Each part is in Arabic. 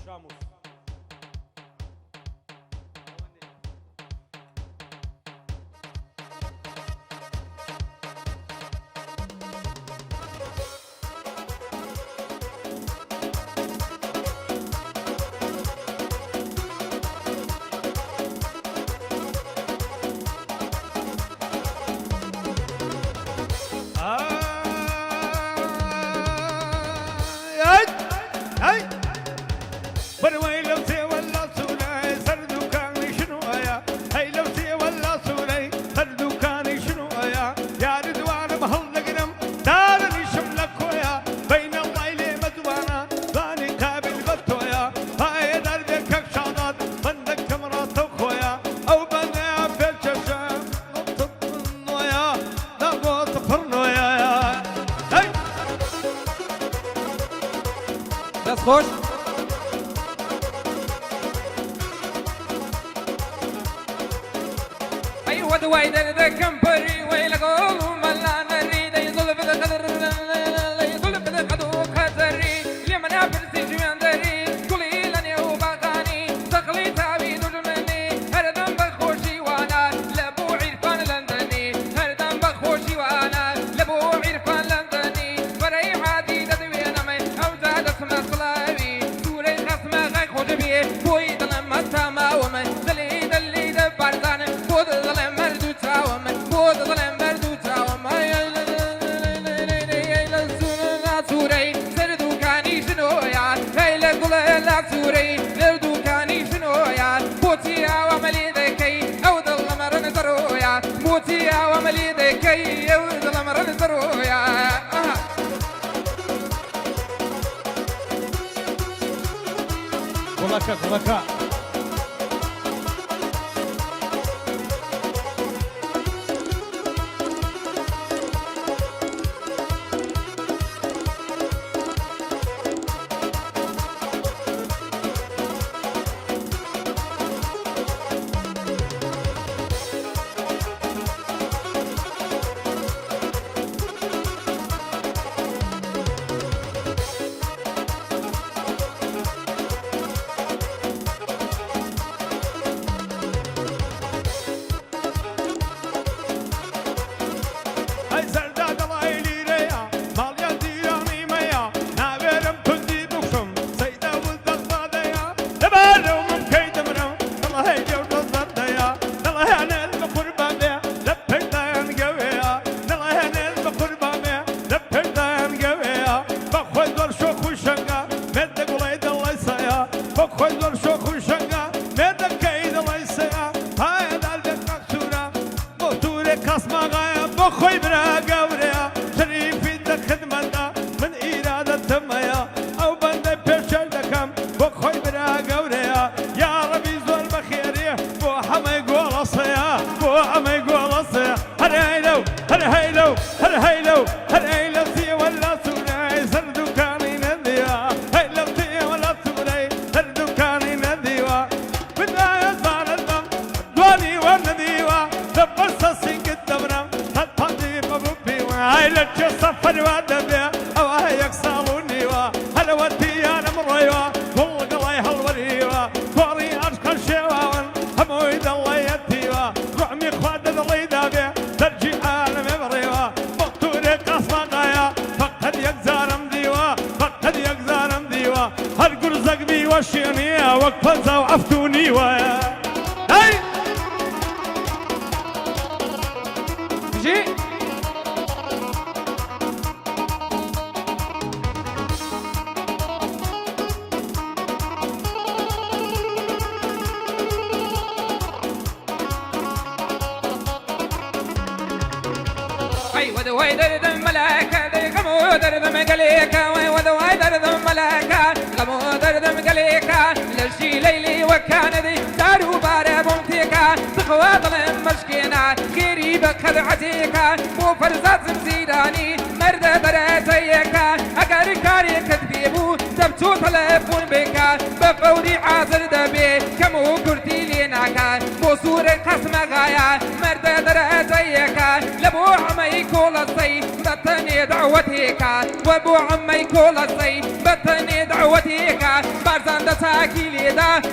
شاموس خوش ايوه دويدر ذا كمبري ويلا قولوا ملا نريد يظل في القدر يظل في القدر خزري اليمن افرسي جوان دري قولي لني وبغاني دخلي تابي دجمني هردم بخوشي وانا لبو عرفان لندني هردم بخوشي وانا لبو عرفان لندني فري عادي تدوين امي او زاد اسمه صلابي سوري خصمه غي خوش بيه بوي ظلم السما ومن دلي دلي دبارزان بود ظلم مردو تاومن بود ظلم مردو تاومن هيلا سورنا سوري سردو كاني شنويا هيلا قليلا سوري سردو كاني شنويا بوتي وملي ذكي او ظل مرن زرويا بوتي وملي ذكي او ظل مرن زرويا كلكا كلكا ودويدر ذم ملاكا غمودر ذم قليكا ودويدر ذم ملاكا غمودر ذم قليكا للشي ليلي وكان ذي دارو بارا بمتيكا تخوى ظلم مشكينا خيري بخذ عتيكا مو فرزات زمزيداني مرد براتيكا اقر كاري كتبيبو تبتو تلفون بكا بفوري عازر دبي كمو كرتي ليناكا بوصور القسم غايا مرد براتيكا لبو عمي كول الصي بطني بتني دعوتك وابو عمي كل الصي بتني دعوتك بارزان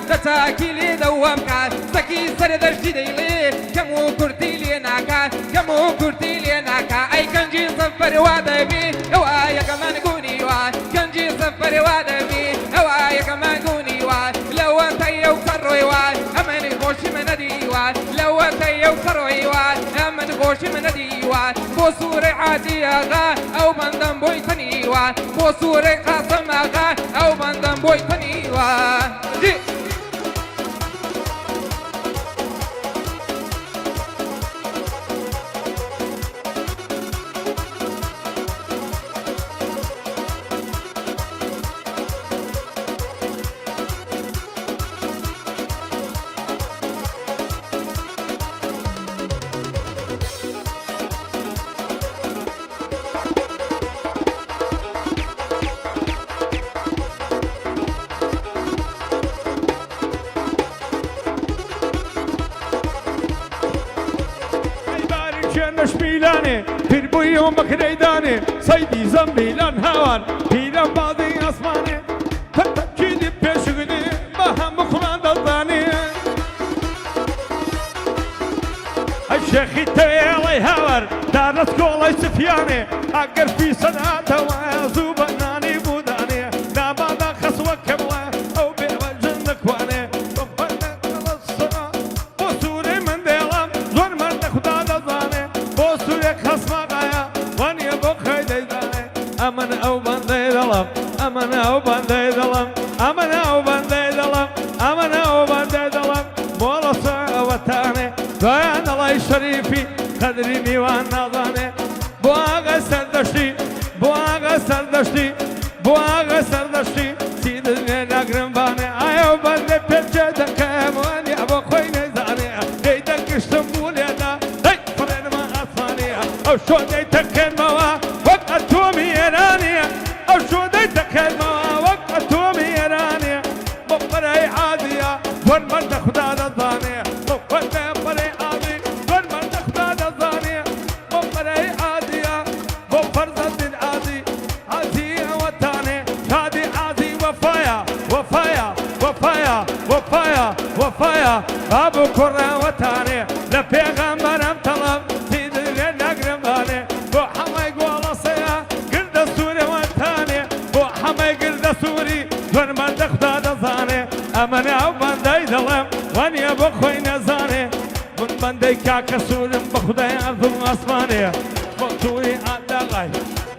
دساكيلي دوامك سكي سرد جديلي كمو كرتي ليناك كمو كرتي ليناك اي كنجي صفر وادبي هوايا كمان قوني وا كنجي صفر وادبي هوايا كمان قوني وا لو انت يوصروا وا امن خوش من ديوا لو انت يوصروا وا امن خوش من ديوا بوصور عادي اغا او بندم بويتني وا بوصور قاسم اغا او بندم بويتني وا مشميلاني پیر بوی و مکریداني سيدي زنبيلان هوان پیرم بازی اسماني تتكيدي پیشگني مهم قرآن دزاني الشيخي تويلي هور دارت قولي سفياني اگر في صنعته وزوبناني بوداني نابادا خسوة كبلة او بيوجن نكواني ربنا نصنا بوسوري من ديلم زور مرد خدا دزاني بوسوري خسما قايا واني بوخي ديداني امن او بندي دلم امن او بندي دلم امن او بندي دلم امن او بندي دلم مولصا وتاني دوان الله شريفي قدري نيوان نظاني بواغا سردشتي بواغا سردشتي بواغا سردشتي سيدني نقرم باني ايو بندي بيجي دكام واني ابو خوي نزاني ديدك اشتمولي انا هي فرين ما اصاني او شو ديتك الموا وقت تومي يراني او شو ديتك الموا وقت تومي يراني مقبري عادية وان مرد خدا دزاني مقبري عادي وان مرد خدا دزاني مقبري عادية وفرزة العادي عادي وطاني هادي عادي وفايا وفايا وفايا وفايا وفايا ابو كرة وطاني لبيغمبرم طلب سيدي نقرم باني بو حمي قول صيا قرد سوري وطاني بو حمي قرد سوري وان مرد خدا دزاني امن او بندي دلم واني ابو خوي نزاني من بندي كاكا سورم بخداي ارض اسماني بوتوري ادغاي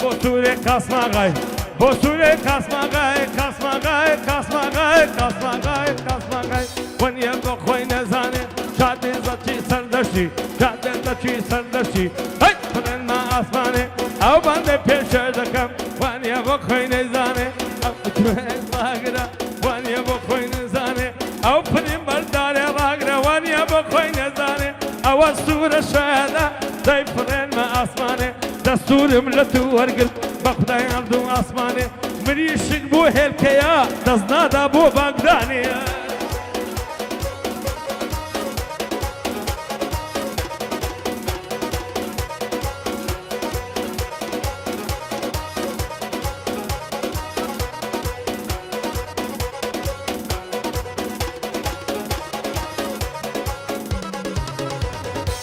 بوتوري قاسما غاي بوتوري قاسما غاي قاسما غاي قاسما غاي قاسما غاي قاسما غاي واني ابو خوي نزاني شادي زتي سردشتي شادي زتي سردشتي هاي فرن ما اسماني او بندي بيشر دكم واني ابو خوي نزاني او تمن لاغرا واني ابو خوي نزاني او فرن برداري لاغرا واني ابو خوي نزاني او السورة شهادة زي فرن ما اسماني دستور ملتو ورقل بخداي عبدو اسماني مريشك بو هلكيا دزنادا بو باقداني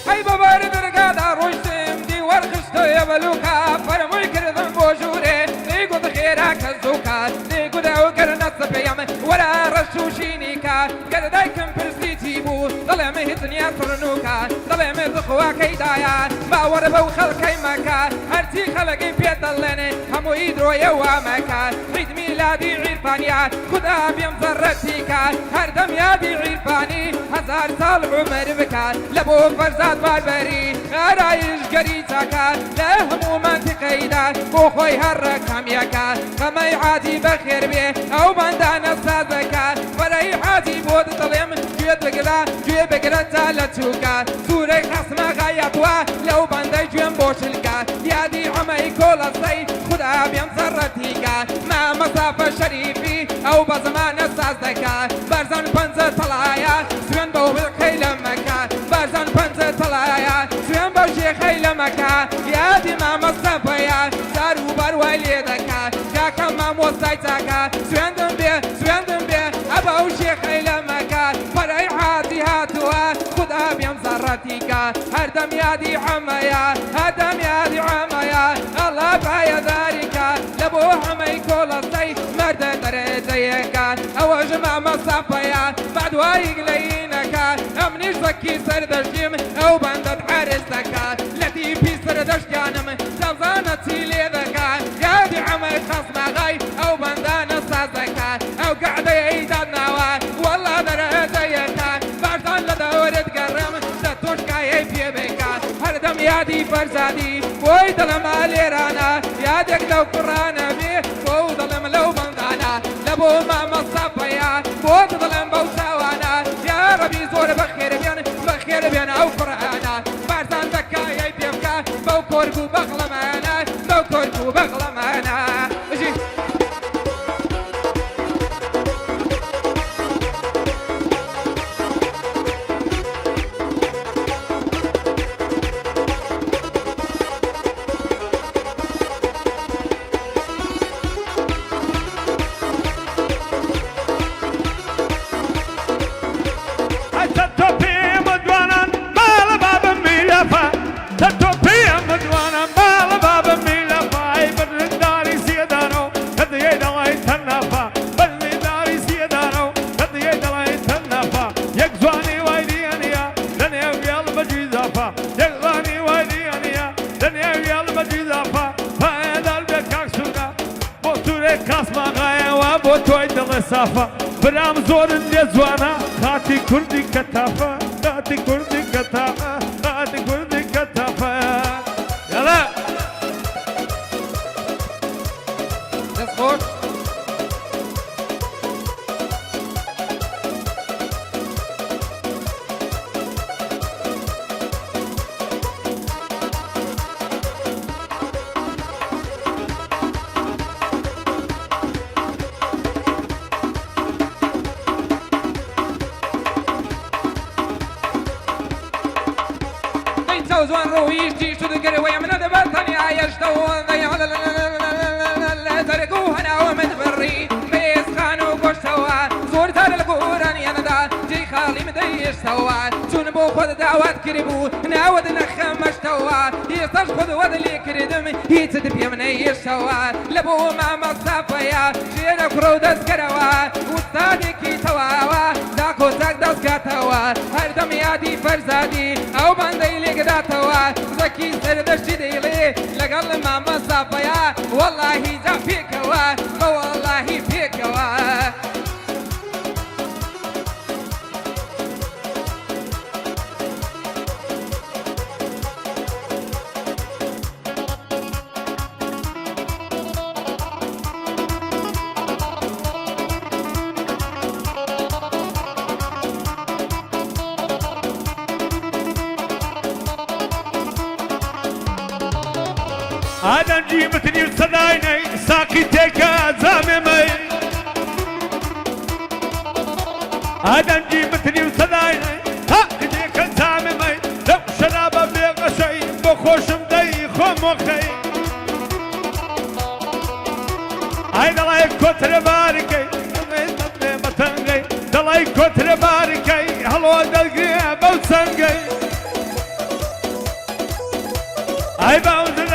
هاي بابار درقادا روشتم دي ورخشتو يبلوكا فرموي كردن بوجوري نيقود خيرا كزوكا نيقود اوكر نصف يام ورا رشوشينيكا كردايكم برسيتي بو ظلم هتنيا فرنوكا ظلم ذخوا كيدايا ما وربو خلقي مكا هرتي خلقي بيدلني همو يدرو يوامكا عيد ميلادي عرفانيا خدا بيم زرتيكا هردم يادي عرفاني هزار سال عمر بكا لبو فرزات باربري غرايش قريتاكا لهمو منطقي دا بوخوي هركم يكا كما يعادي بخير بيه او بندان السازكا فري عادي بود طليم جويت بقلا جويت بقلا تالتوكا سوري خصم غايبوا لو بندي جوين بوشلكا يادي عمي كل الصي خدا بيم زرتيكا ما مسافة شريفي او بزمان السازكا برزان بنزة طلايا سوين بو بالخيل مكا برزان بنزة طلايا سوين بو شي خيل مكا يادي ما مسافة يا وەستایتاکە سوێندم بێ ئەبە ئەو شێخەی لە مەکە پەرەی حاتی هاتووە خوددا بێم زەڕەتیکە هەردەم یادی عەمەیە ئەڵا پایەداریکە لە بۆ هەمەی کۆڵەسەی مەردە دەرەجەیەکە ئەوەژ مامە ساپەیە بەدوایی گلەیینەکە ئەمنیش زەکی سەردەشتیم ئەو بەندەت عەرز دەکە لە تیپی سەردەشتیانم دەزانە چی لێ دەکە یادی عەمەی خەسمەغای ئەو بەندانە ساز دەکە ئەو گەعدەیەی دادناوە وەڵا دەرەجەیەکە باشدان لە دەورت گەڕم دە تۆشکایەی پێ بێکە هەردەم یادی فەرزادی بۆی دڵەمە لێرانە یادێک لەو کوڕانە بێ بۆ دڵم لەو بەندانە لە بۆ مامە ساپەیە بۆ دڵم بەو چاوانە یا ڕەبی زۆر بەخێر بێن ئەو کوڕانە بارزان دەکایەی پێ بکە بەو کۆرگ و بەغڵەمانە سافا برام زۆر لێ جوانە خاتی کوردی کەتافە یاڵا دەست خۆش زوان رويشتي شو ذكر ويا من هذا بطني يشتون لا تركوه انا ومن بري بيس خانو قشتوا زور تار القران يا ندا جي خالي مدي يشتوا شون بو خذ دعوات كربو نعود نخم مشتوا يصش خذ ود اللي كردم يتدب يمن يشتوا لبو ما مصافيا شينا كرو دسكروا وستادي كي تواوا داكو تاك دسكتوا هردم يادي فرزادي او بندي لقداتوا زكي سردشتي ديلي لقل ما مصافيا والله جا فيكوا والله فيكوا آدم جيبتني وصدايني ساكتك زاممي آدم جيبتني وصدايني هاكتك زاممي لو شرابة بيغشي بخوشم دي خمخي هاي دلاي كتر باركي متنغي دلاي كتر باركي هلو دلقي بوسنغي هاي باوزن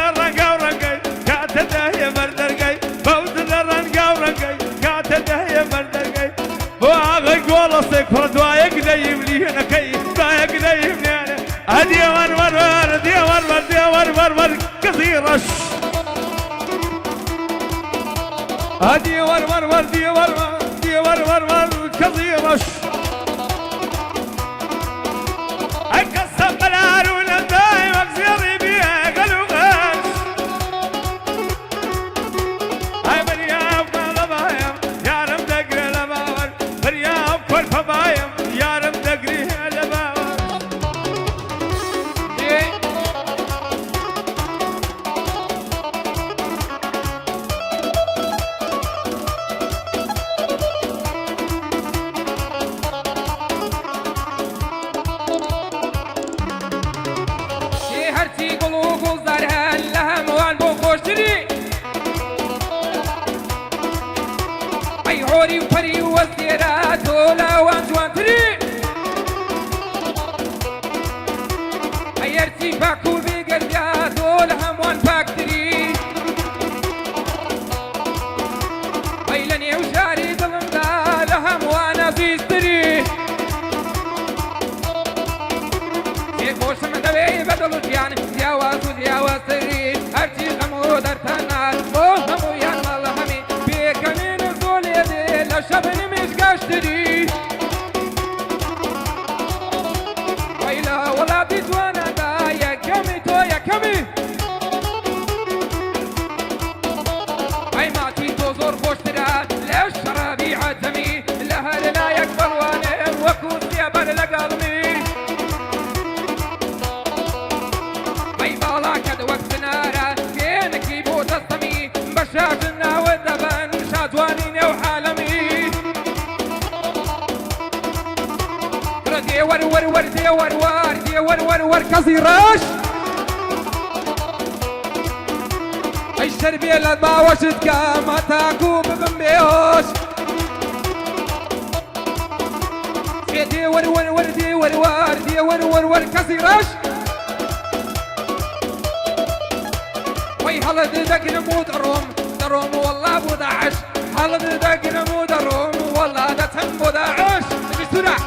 يا مردرقي بودن الرنقا ورنقي قاتده يا مردرقي واغي قولصك فردوايق دايمني هنا كي دايق دايمني انا ادي ور دي ور كثيرش ادي ور دي ور كثيرش اكسب العارو لداي وكسيري بيها قالوا باكو بقلبيا دول هموان فاكتري ويلني وشاري ظلم دا لهم وانا زيستري يكوش من دبي بدلو جيان دياواز ودياواز تري ارتي غمو درتنا وهمو يان مالهمي بيكمين الزول يدي لشبني مش قاشتري ويلا ولا بيتوانا دا يا كمي تو يا كمي اي ما تيتو زور خوشترا لا الشرابي عتمي لها لا يقبل وانا وكون سيابر لقلمي اي بالا كد وقت نارا كينك يبوت الصمي بشاجنا والدبن شادوانين وحالمي دي ور ور ور دي ور ور دي ور ور ور كزيراش اي شربي لما وشت كما تاكو ببنبيوش دي ور ور ور دي ور ور دي ور ور ور كزيراش وي هلا دق نمود الروم دروم والله ابو داعش هلا دق نمود الروم والله ده تم ابو داعش بسرعه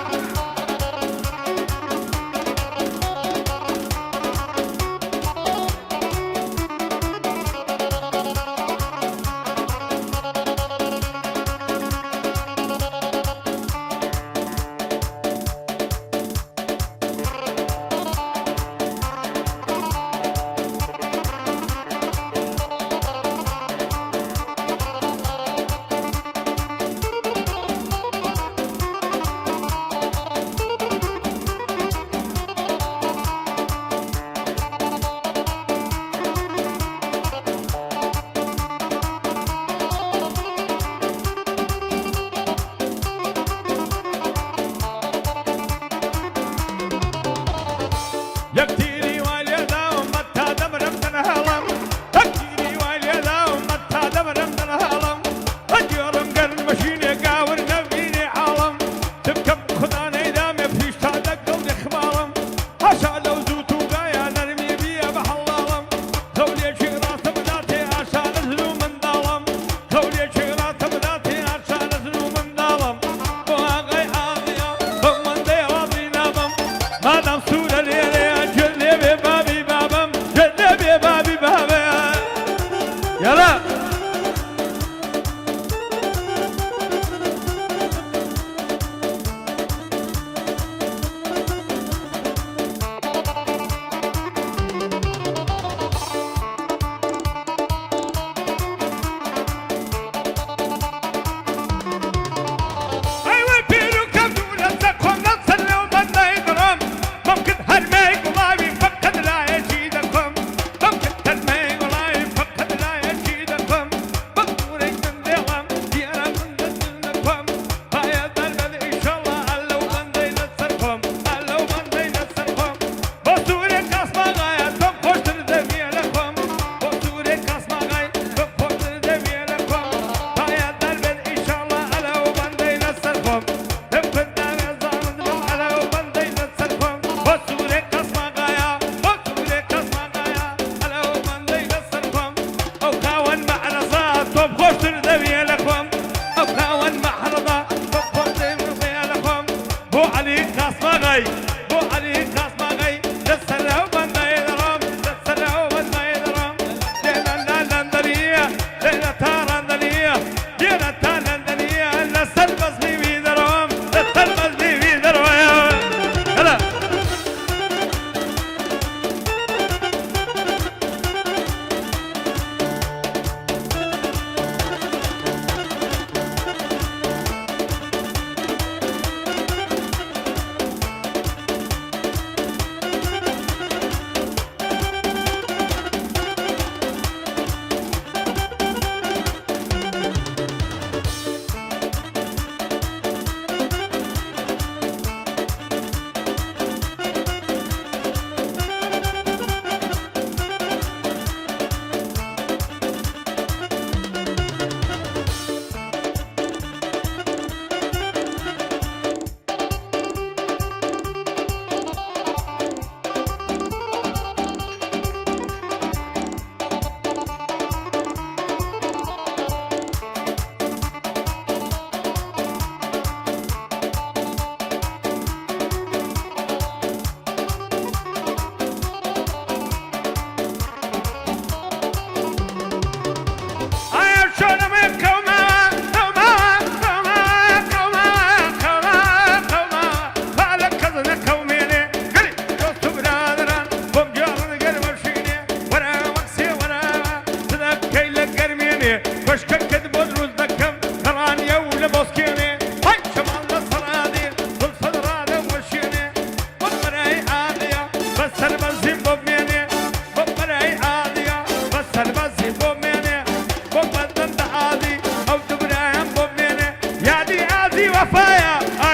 يكتيري واليدا ومتى دمرم تنهالم يكتيري واليدا ومتى دمرم تنهالم أجيرم قرن مشيني قاور نبيني عالم تبكم خدا نيدامي فيش تادق قلبي خبالم عشا لو زوتو قايا نرمي بيا بحلالم خولي شغرات بداتي عشا نزلو من دالم خولي شغرات بداتي عشا نزلو من دالم وهاقي عاضية ومن دي راضي نابم ما دام سولة ليلي يلا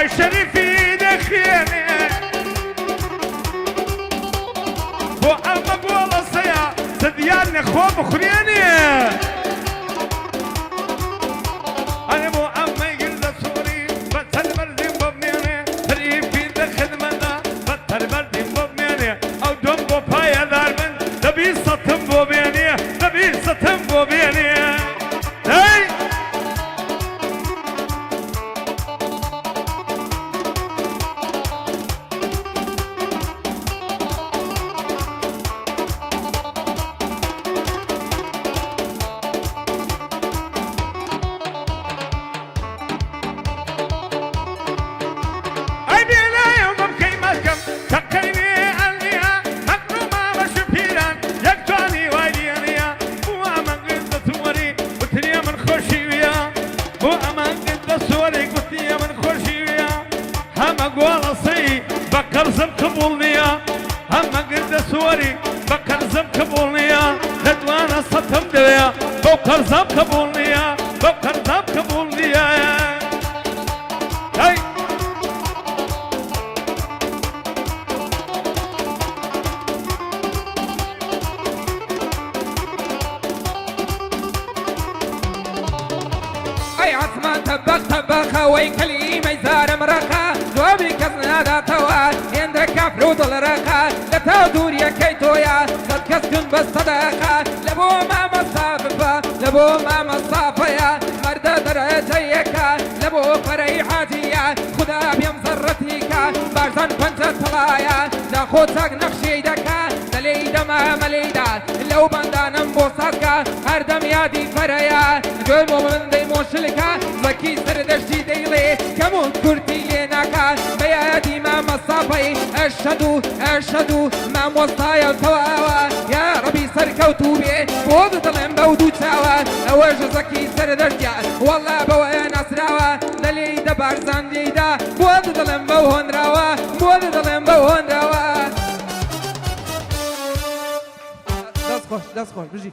ئەی شەریفی دەخێنێ بۆ ئەمە گۆڵەسەیە سەدیان نەخۆ بخورێنێ ئەنێ بۆ ئەمەی گردە سووری بە تەربەردیم بۆ بمێنێ شەریفی دەخدمەدا بە تەربەردیم بۆ بمێنێ ئەو دۆم بۆ پایەدار من دەبی سەتم بۆ بێنێ دەبی سەتم بۆ بێنێ هەی بەقەرزم قبوڵ نییە هەمە گردە سووەری بە قەرزم قبوڵ نییە دەتوانە سەتم دەوێ بۆ قەرزم قبوڵ نییە بۆ قەرزم قبوڵ نییە هەی ئەی عەسمان تەبەق تەبەقە وەی کەلیمەی زارم ڕەقە جوابی کەس ناداتەوە هێندە کافر و دڵڕەقە لە تا دووریەکەی تۆیە سەد کەس کن بە سەدەقە لە بۆ مامەستا بفە لە بۆ مامەسافەیە مەردە دەرەجەیەکە لە بۆ فەرەیحاتیە خودا بێم زەڕەتیکە بارزان پەنجە تەڵایە لە خۆ چاک نەخشەی دەکە دەلێی دەمە مەلەیدا لەو بەندانم بۆ سادکە هەردەم یادی فەرەیە گوێ بۆ بەندەی مۆشلکە زەکی سەردەشتی دەیڵێ کەمون کورتی لێ ناکە بە یادی مامەسافەی ئەشهەدو مامۆستایە تەواوە یا ڕەبی سەرکەوتوو بێ بۆ دڵێم بەو دوو چاوە ئەوەش زەکی سەردەشتە وەڵا بەوەیە ناسراوە دەلێی دەبارزان لێیدا بۆ دڵێم بەو هۆنراوە بۆ دڵێم بەو هۆنراوە دەست خۆش بژی